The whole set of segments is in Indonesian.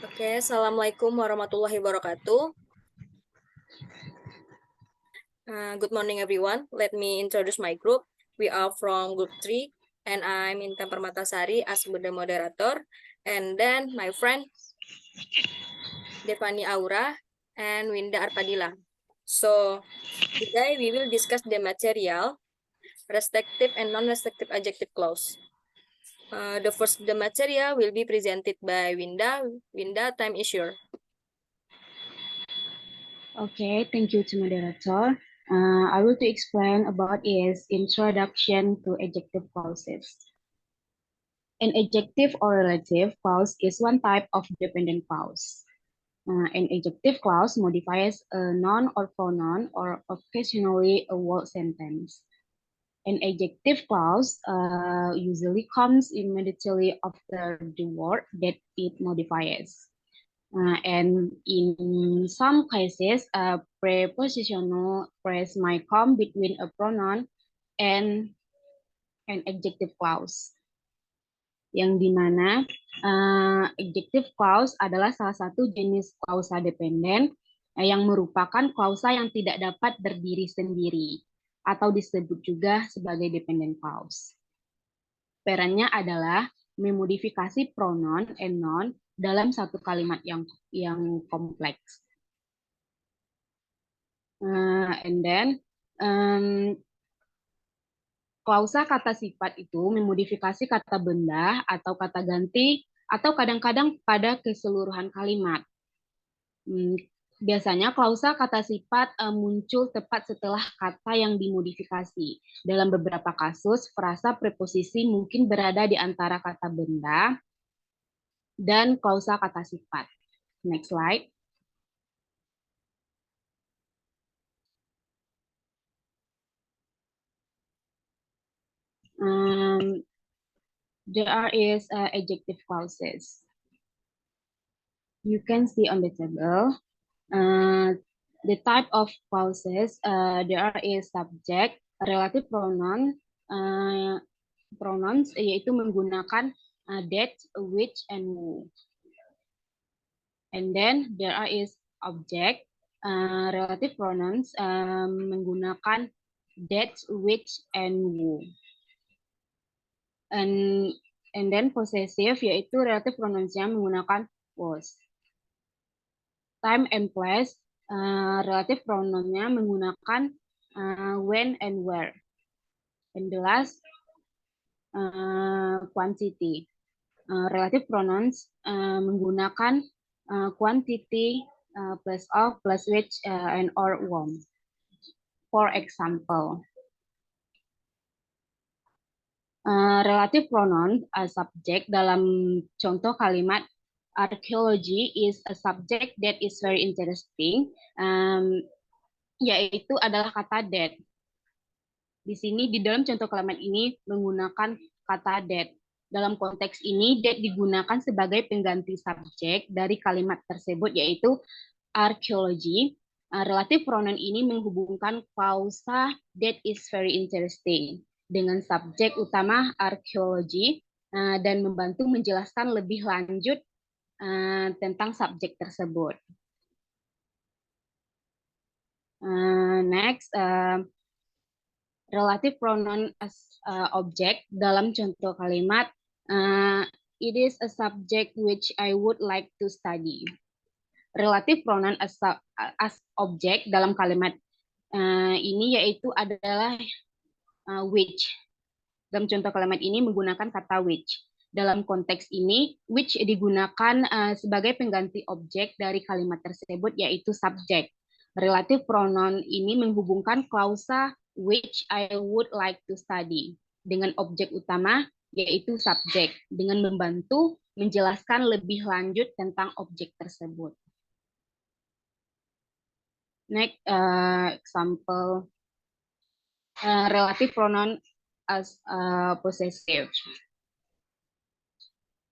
Oke, Assalamualaikum warahmatullahi wabarakatuh. Good morning, everyone. Let me introduce my group. We are from Group 3, and I'm Intan Permatasari as the moderator. And then my friend Devani Aura and Winda Arpadila. So today we will discuss the material, restrictive and non-restrictive adjective clause. The material will be presented by Winda. Winda, time is yours. Okay, thank you to moderator. I will to explain about is introduction to adjective clauses. An adjective or relative clause is one type of dependent clause. An adjective clause modifies a noun or pronoun or occasionally a word sentence. An adjective clause usually comes immediately after the word that it modifies. And in some cases, a prepositional phrase might come between a pronoun and an adjective clause. Yang dimana adjective clause adalah salah satu jenis klausa dependen yang merupakan klausa yang tidak dapat berdiri sendiri atau disebut juga sebagai dependent clause. Perannya adalah memodifikasi pronoun and noun dalam satu kalimat yang kompleks. And then klausa kata sifat itu memodifikasi kata benda atau kata ganti atau kadang-kadang pada keseluruhan kalimat. Biasanya klausa kata sifat muncul tepat setelah kata yang dimodifikasi. Dalam beberapa kasus, frasa preposisi mungkin berada di antara kata benda dan klausa kata sifat. Next slide. There is adjective clauses. You can see on the table the type of clauses. There is subject, relative pronoun, pronouns yaitu menggunakan that, which, and who. And then there is object, relative pronouns menggunakan that, which, and who. And then possessive yaitu relative pronounsnya menggunakan was. Time and place, relative pronounnya menggunakan when and where. And the last, quantity. Relative pronouns menggunakan quantity plus of, plus which, and or whom. For example, relative pronoun subject dalam contoh kalimat archaeology is a subject that is very interesting, yaitu adalah kata that. Di sini di dalam contoh kalimat ini menggunakan kata that. Dalam konteks ini that digunakan sebagai pengganti subjek dari kalimat tersebut yaitu archaeology. Relative pronoun ini menghubungkan klausa that is very interesting dengan subjek utama archaeology dan membantu menjelaskan lebih lanjut tentang subjek tersebut. Next, relative pronoun as object dalam contoh kalimat it is a subject which I would like to study. Relative pronoun as object dalam kalimat ini yaitu adalah which. Dalam contoh kalimat ini menggunakan kata which. Dalam konteks ini, which digunakan sebagai pengganti objek dari kalimat tersebut yaitu subject. Relative pronoun ini menghubungkan klausa which I would like to study dengan objek utama yaitu subjek dengan membantu menjelaskan lebih lanjut tentang objek tersebut. Next example, relative pronoun as possessive.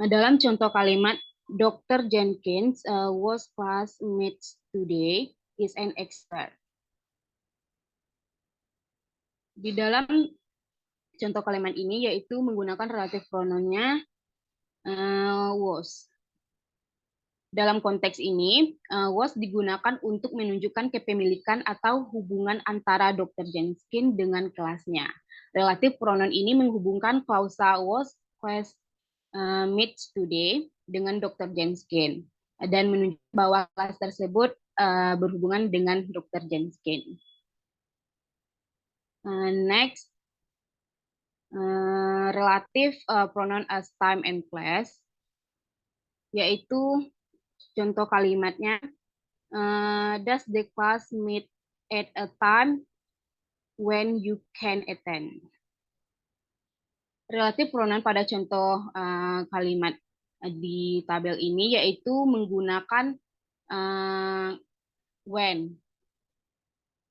Dalam contoh kalimat, Dr. Jenkins was classmates today is an expert. Di dalam contoh kalimat ini yaitu menggunakan relative pronounnya was. Dalam konteks ini, was digunakan untuk menunjukkan kepemilikan atau hubungan antara Dr. Jenskin dengan kelasnya. Relatif pronoun ini menghubungkan klausa was class meets today dengan Dr. Jenskin dan menunjukkan bahwa kelas tersebut berhubungan dengan Dr. Jenskin. Next, relative pronoun as time and place, yaitu contoh kalimatnya, does the class meet at a time when you can attend? Relatif pronoun pada contoh kalimat di tabel ini yaitu menggunakan when.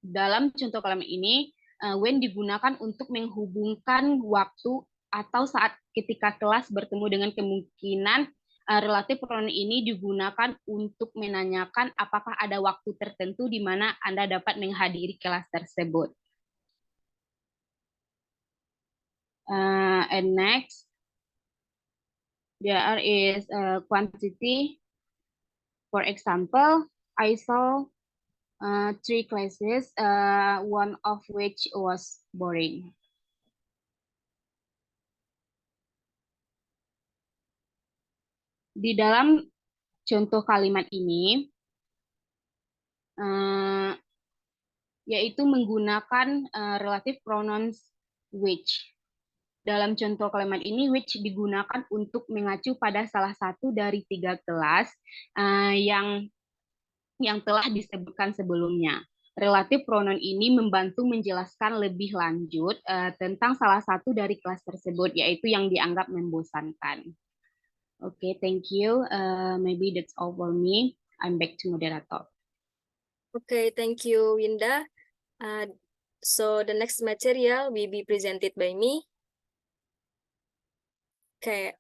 Dalam contoh kalimat ini, when digunakan untuk menghubungkan waktu atau saat ketika kelas bertemu dengan kemungkinan relatif pronoun ini digunakan untuk menanyakan apakah ada waktu tertentu di mana Anda dapat menghadiri kelas tersebut. And next, there is a quantity. For example, I saw 3 classes, one of which was boring. Di dalam contoh kalimat ini, yaitu menggunakan relative pronouns which. Dalam contoh kalimat ini, which digunakan untuk mengacu pada salah satu dari 3 kelas yang telah disebutkan sebelumnya. Relatif pronoun ini membantu menjelaskan lebih lanjut tentang salah satu dari kelas tersebut, yaitu yang dianggap membosankan. Okay, thank you. Maybe that's all for me. I'm back to moderator. Okay, thank you, Winda. So the next material will be presented by me. Okay.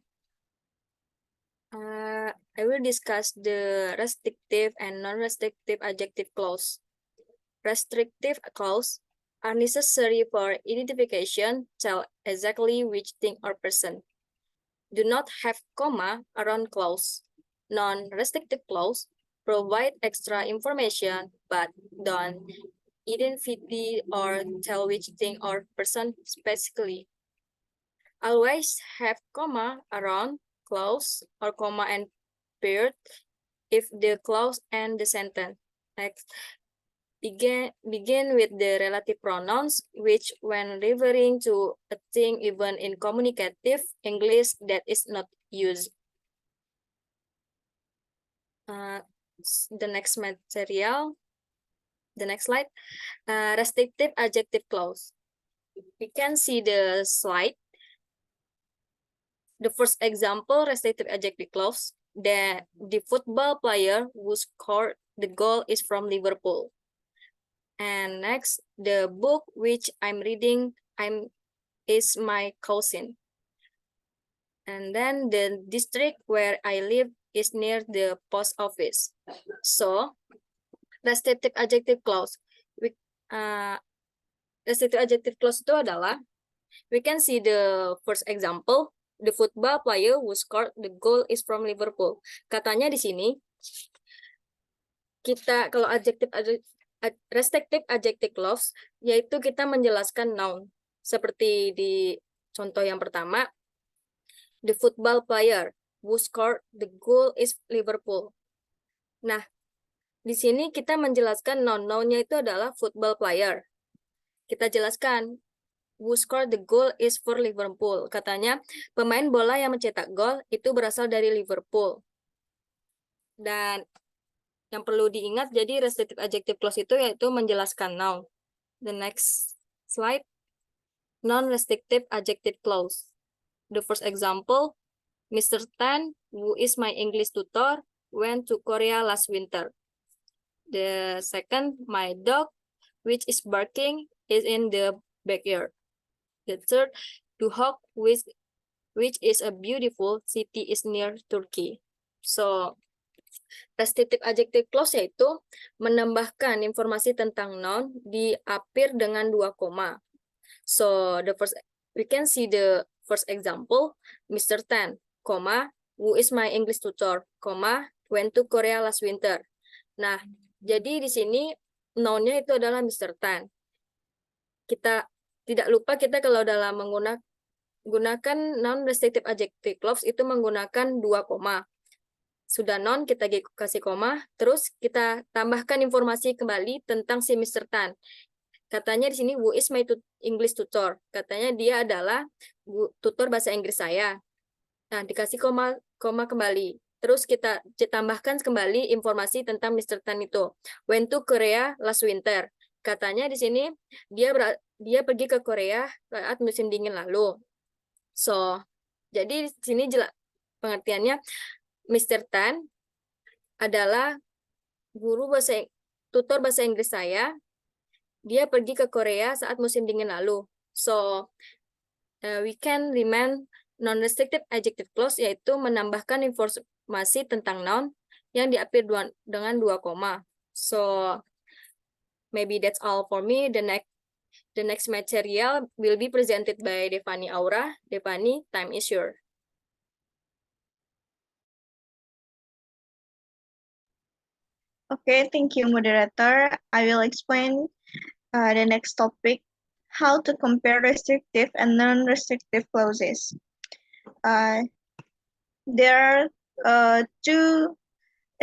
I will discuss the restrictive and non-restrictive adjective clause. Restrictive clause are necessary for identification, tell exactly which thing or person. Do not have comma around clause. Non-restrictive clause provide extra information but don't identify or tell which thing or person specifically. Always have comma around clause or comma and period if the clause and the sentence. Next, begin with the relative pronouns, which when referring to a thing even in communicative English that is not used. The next material, the next slide, restrictive adjective clause. We can see the slide. The first example, restrictive adjective clause, the football player who scored the goal is from Liverpool. And next, the book which I'm reading is my cousin. And then the district where I live is near the post office. So, restrictive adjective clause. Restrictive adjective clause itu adalah, we can see the first example. The football player who scored the goal is from Liverpool. Katanya di sini, kita kalau restrictive adjective clause, yaitu kita menjelaskan noun. Seperti di contoh yang pertama, the football player who scored the goal is Liverpool. Nah, di sini kita menjelaskan noun-nounnya itu adalah football player. Kita jelaskan, who scored the goal is for Liverpool. Katanya, pemain bola yang mencetak gol itu berasal dari Liverpool. Dan yang perlu diingat, jadi restrictive adjective clause itu yaitu menjelaskan noun. The next slide, non-restrictive adjective clause. The first example, Mr. Tan, who is my English tutor, went to Korea last winter. The second, my dog, which is barking, is in the backyard. The third, Duhok, which is a beautiful city, is near Turkey. So, restrictive adjective clause yaitu menambahkan informasi tentang noun di akhir dengan 2 koma. So, we can see the first example, Mr. Tan, comma, who is my English tutor, comma, went to Korea last winter. Nah, jadi di sini noun-nya itu adalah Mr. Tan. Kita tidak lupa kita kalau dalam menggunakan noun restrictive adjective clause itu menggunakan 2 koma. Sudah noun, kita kasih koma, terus kita tambahkan informasi kembali tentang si Mr. Tan. Katanya di sini, who is my English tutor? Katanya dia adalah tutor bahasa Inggris saya. Nah, dikasih koma kembali. Terus kita tambahkan kembali informasi tentang Mr. Tan itu. Went to Korea last winter. Katanya di sini dia pergi ke Korea saat musim dingin lalu. So, jadi di sini jelas pengertiannya Mr. Tan adalah tutor bahasa Inggris saya. Dia pergi ke Korea saat musim dingin lalu. So, we can remind non-restrictive adjective clause yaitu menambahkan informasi tentang noun yang diakhiri dengan 2 koma. So, maybe that's all for me. The next material will be presented by Devani Aura. Devani, time is yours. Okay, thank you, moderator. I will explain the next topic, how to compare restrictive and non-restrictive clauses. There are two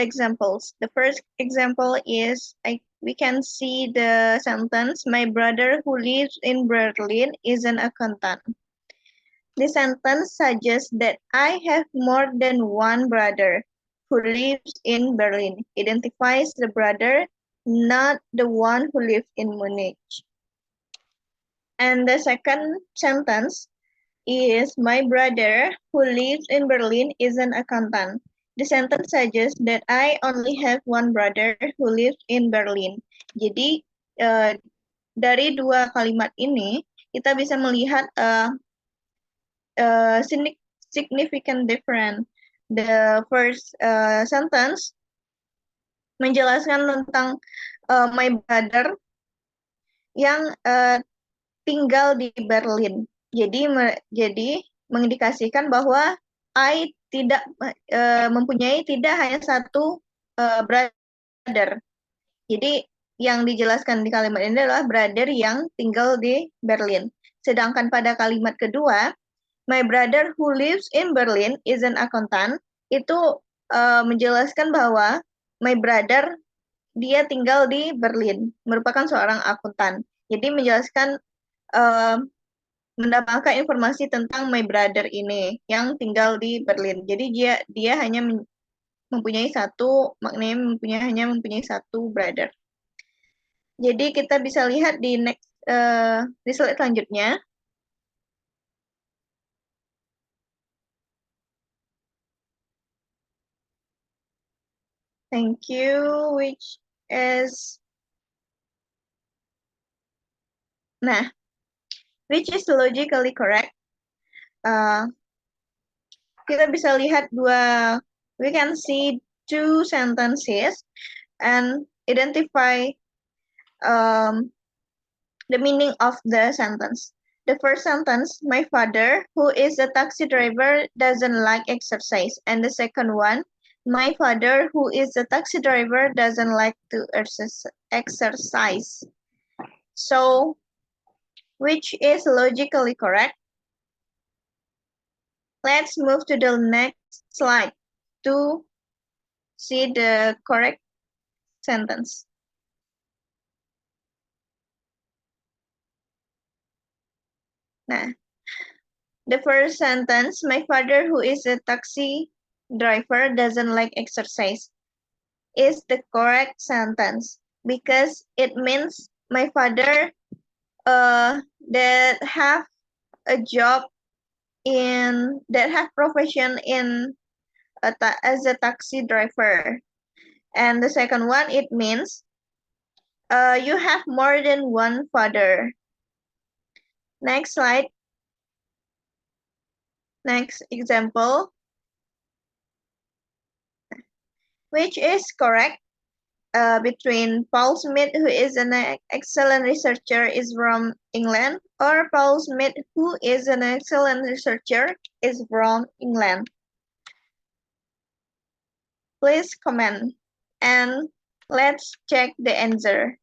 examples. The first example is we can see the sentence, my brother who lives in Berlin is an accountant. The sentence suggests that I have more than one brother who lives in Berlin. Identifies the brother, not the one who lives in Munich. And the second sentence is my brother who lives in Berlin is an accountant. The sentence suggests that I only have one brother who lives in Berlin. Jadi dari dua kalimat ini kita bisa melihat significant difference. The first sentence menjelaskan tentang my brother yang tinggal di Berlin. Jadi mengindikasikan bahwa I tidak mempunyai tidak hanya satu brother. Jadi yang dijelaskan di kalimat ini adalah brother yang tinggal di Berlin. Sedangkan pada kalimat kedua, my brother who lives in Berlin is an accountant, itu menjelaskan bahwa my brother dia tinggal di Berlin, merupakan seorang akuntan. Jadi menjelaskan mendapatkan informasi tentang my brother ini yang tinggal di Berlin. Jadi dia hanya mempunyai satu, maknanya hanya mempunyai satu brother. Jadi kita bisa lihat di di slide selanjutnya. Thank you, which is logically correct. Kita bisa lihat we can see two sentences and identify the meaning of the sentence. The first sentence, my father, who is a taxi driver, doesn't like exercise. And the second one, my father, who is a taxi driver, doesn't like to exercise. So, which is logically correct? Let's move to the next slide to see the correct sentence. Nah, the first sentence, my father, who is a taxi driver, doesn't like exercise, is the correct sentence because it means my father that have a job that have profession in as a taxi driver. And the second one, it means you have more than one father. Next slide. Next example. Which is correct between Paul Smith, who is an excellent researcher, is from England, or Paul Smith, who is an excellent researcher, is from England. please comment and let's check the answer.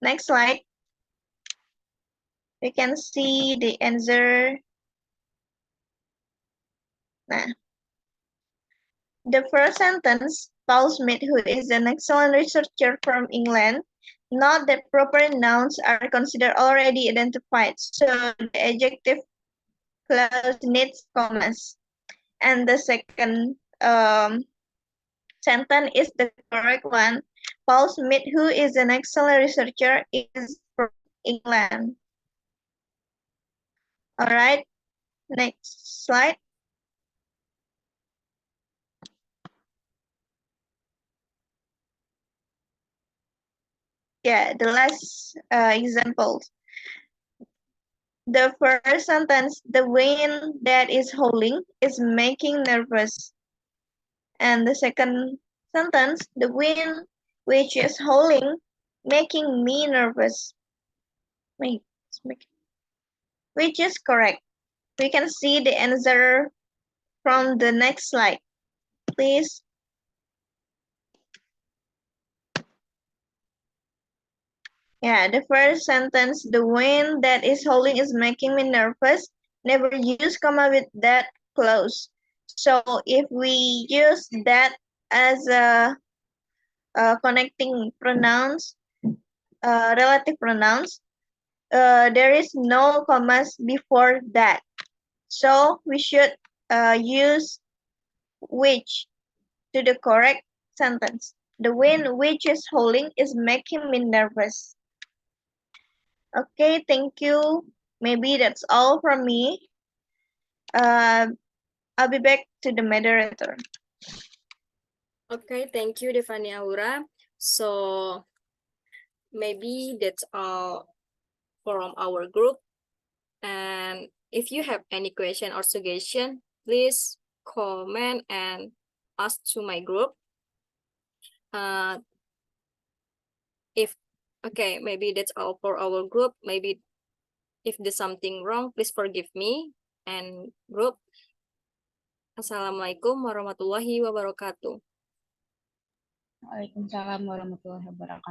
Next slide. We can see the answer. Nah. The first sentence, Paul Smith, who is an excellent researcher from England, note that proper nouns are considered already identified, so the adjective clause needs commas. And the second sentence is the correct one. Paul Smith, who is an excellent researcher, is from England. All right, next slide. Yeah, the last example. The first sentence, the wind that is howling is making nervous. And the second sentence, the wind which is howling, making me nervous. Wait, which is correct. We can see the answer from the next slide, please. Yeah, the first sentence, the wind that is howling is making me nervous. Never use comma with that clause. So if we use that as a connecting pronouns, relative pronouns, there is no commas before that. So we should use which to the correct sentence. The wind which is howling is making me nervous. Okay, thank you. Maybe that's all from me. I'll be back to the moderator. Okay, thank you, Devani Aura. So maybe that's all from our group. And if you have any question or suggestion, please comment and ask to my group. Okay, maybe that's all for our group. Maybe if there's something wrong, please forgive me and group. Assalamualaikum warahmatullahi wabarakatuh. Waalaikumsalam warahmatullahi wabarakatuh.